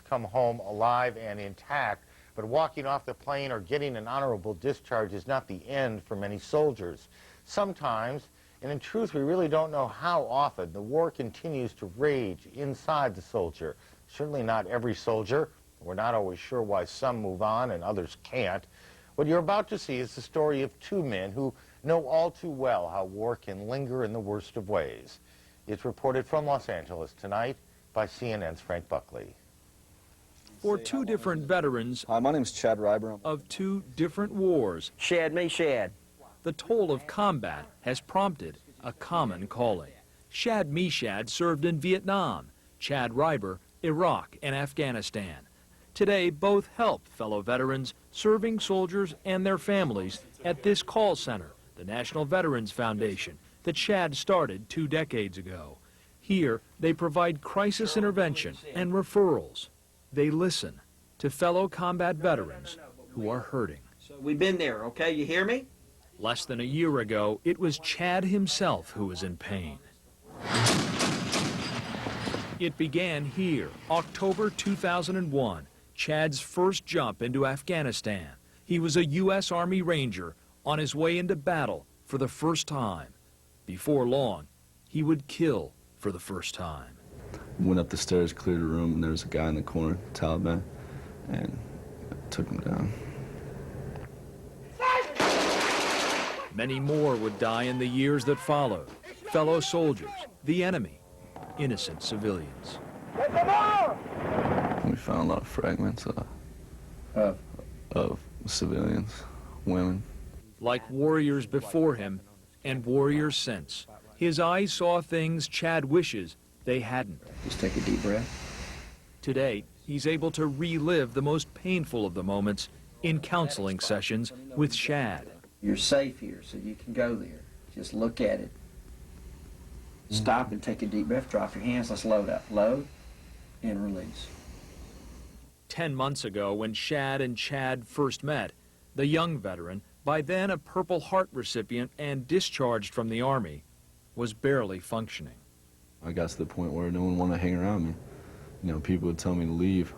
come home alive and intact, but walking off the plane or getting an honorable discharge is not the end for many soldiers. Sometimes, and in truth we really don't know how often, the war continues to rage inside the soldier. Certainly not every soldier. We're not always sure why some move on and others can't. What you're about to see is the story of two men who know all too well how war can linger in the worst of ways. It's reported from Los Angeles tonight by CNN's Frank Buckley. For two different veterans Hi, my name's Chad Ryber. of two different wars, Shad me, Shad. the toll of combat has prompted a common calling. Shad Meshad served in Vietnam, Chad Ryber, Iraq and Afghanistan. Today, both help fellow veterans, serving soldiers and their families at this call center, the National Veterans Foundation, that Chad started 2 decades ago. Here, they provide crisis intervention and referrals. They listen to fellow combat veterans who are hurting. So we've been there, okay? You hear me? Less than a year ago, it was Chad himself who was in pain. It began here, October 2001, Chad's first jump into Afghanistan. He was a U.S. Army Ranger on his way into battle for the first time. Before long, he would kill for the first time. Went up the stairs, cleared a room, and there was a guy in the corner, Taliban, and took him down. Many more would die in the years that followed. Fellow soldiers, the enemy, innocent civilians. We found a lot of fragments of civilians, women. Like warriors before him and warriors since, his eyes saw things Chad wishes they hadn't. Just take a deep breath. Today, he's able to relive the most painful of the moments in counseling sessions with Shad. You're safe here, so you can go there. Just look at it. Stop and take a deep breath. Drop your hands. Let's load up. Load and release. 10 months ago, when Shad and Chad first met, the young veteran, by then a Purple Heart recipient and discharged from the Army, was barely functioning. I got to the point where no one wanted to hang around me. You know, people would tell me to leave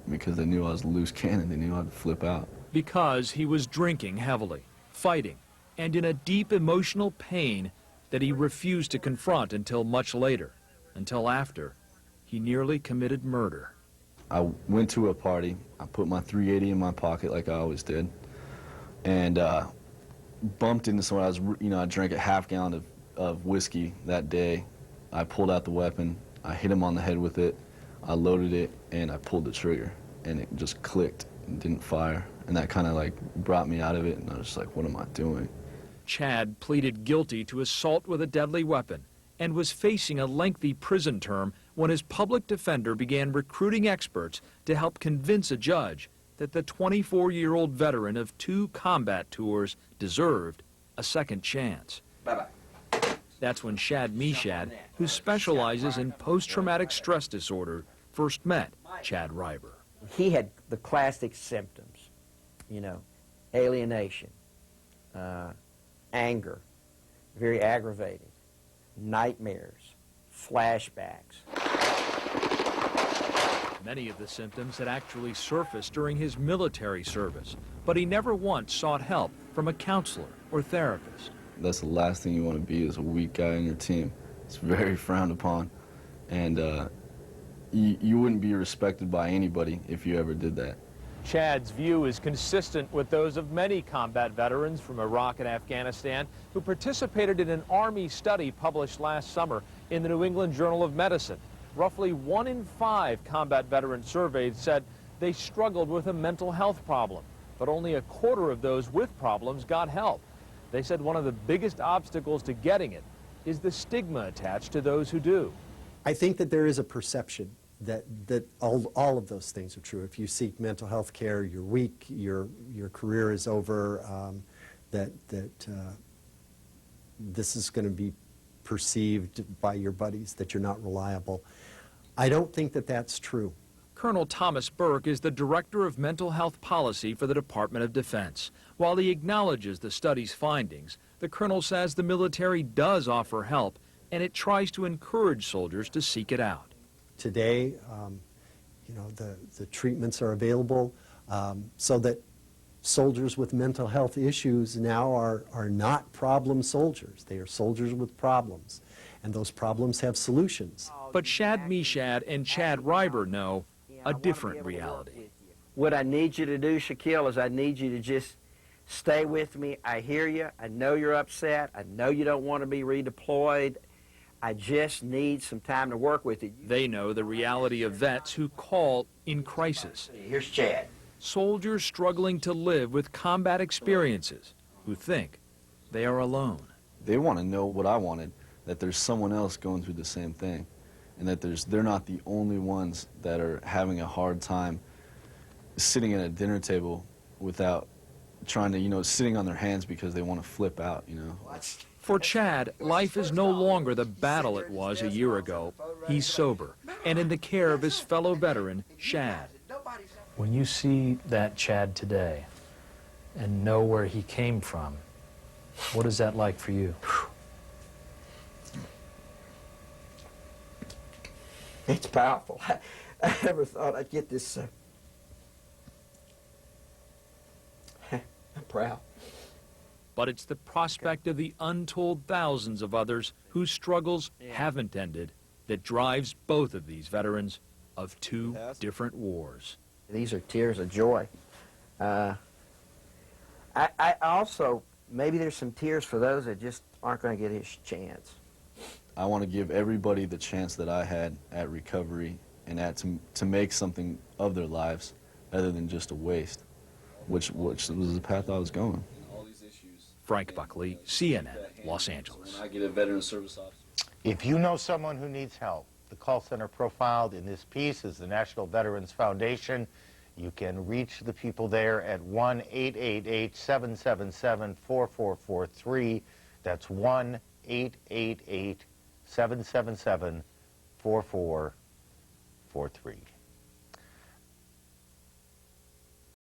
because they knew I was a loose cannon. They knew I'd flip out. Because he was drinking heavily, fighting, and in a deep emotional pain that he refused to confront until much later, until after he nearly committed murder. I went to a party. I put my .380 in my pocket like I always did, and bumped into someone. I drank a half-gallon of whiskey that day. I pulled out the weapon. I hit him on the head with it. I loaded it, and I pulled the trigger, and it just clicked and didn't fire. And that kind of like brought me out of it, and I was just like, what am I doing? Chad pleaded guilty to assault with a deadly weapon and was facing a lengthy prison term when his public defender began recruiting experts to help convince a judge that the 24-year-old veteran of 2 combat tours deserved a second chance. Bye-bye. That's when Shad Meshad, who specializes in post-traumatic stress disorder, first met Chad Ryber. He had the classic symptoms, you know, alienation, anger, very aggravated, nightmares, flashbacks. Many of the symptoms had actually surfaced during his military service, but he never once sought help from a counselor or therapist. That's the last thing you want to be, is a weak guy on your team. It's very frowned upon, and you wouldn't be respected by anybody if you ever did that. Chad's view is consistent with those of many combat veterans from Iraq and Afghanistan who participated in an Army study published last summer in the New England Journal of Medicine. Roughly 1 in 5 combat veterans surveyed said they struggled with a mental health problem, but only a quarter of those with problems got help. They said one of the biggest obstacles to getting it is the stigma attached to those who do. I think that there is a perception that all of those things are true. If you seek mental health care, you're weak, your career is over, that this is going to be perceived by your buddies that you're not reliable. I don't think that that's true. Colonel Thomas Burke is the Director of Mental Health Policy for the Department of Defense. While he acknowledges the study's findings, the colonel says the military does offer help, and it tries to encourage soldiers to seek it out. today, you know, the treatments are available so that soldiers with mental health issues now are not problem soldiers. They are soldiers with problems, and those problems have solutions. But Shad Meshad and Chad Reiber know a different reality. What I need you to do, Shaquille, is I need you to just stay with me. I hear you. I know you're upset. I know you don't want to be redeployed. I just need some time to work with you. They know the reality of vets who call in crisis. Here's Chad. Soldiers struggling to live with combat experiences who think they are alone. They want to know what I wanted, that there's someone else going through the same thing, and that they're not the only ones that are having a hard time sitting at a dinner table without trying to, you know, sitting on their hands because they want to flip out, you know. For Chad, life is no longer the battle it was a year ago. He's sober and in the care of his fellow veteran, Shad. When you see that Chad today and know where he came from, what is that like for you? It's powerful. I never thought I'd get this. I'm proud. But it's the prospect of the untold thousands of others whose struggles haven't ended that drives both of these veterans of two different wars. These are tears of joy. I also, maybe there's some tears for those that just aren't going to get his chance. I want to give everybody the chance that I had at recovery and to make something of their lives other than just a waste, which was the path I was going. Frank Buckley, CNN, Los Angeles. When I get a veteran service officer. If you know someone who needs help, the call center profiled in this piece is the National Veterans Foundation. You can reach the people there at 1-888-777-4443. That's 1-888-777-4443.